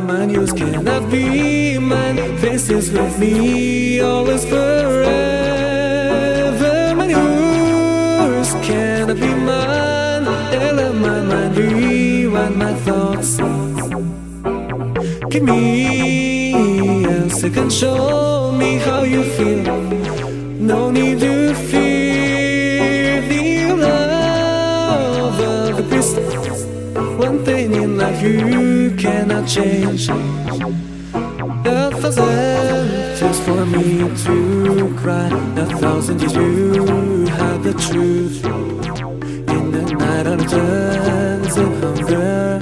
Mine, yours cannot be mine. Faces with me, always forever. Mine, yours cannot be mine. Let my mind rewind my thoughts. Give me a second, show me how you feel. No need to fear the love of the beast. One thing in life you cannot change. 1,000 tears for me to cry. 1,000 years you hide the truth. In the night I turn to hunger,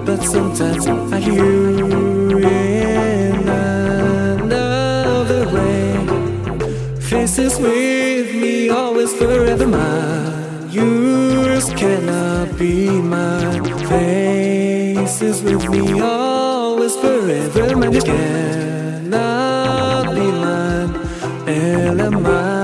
but sometimes I hear you in another way. Faces with me, always forever mine. Yours cannot be mine. Faces with me, always forever mine. Yours cannot be mine. LMI.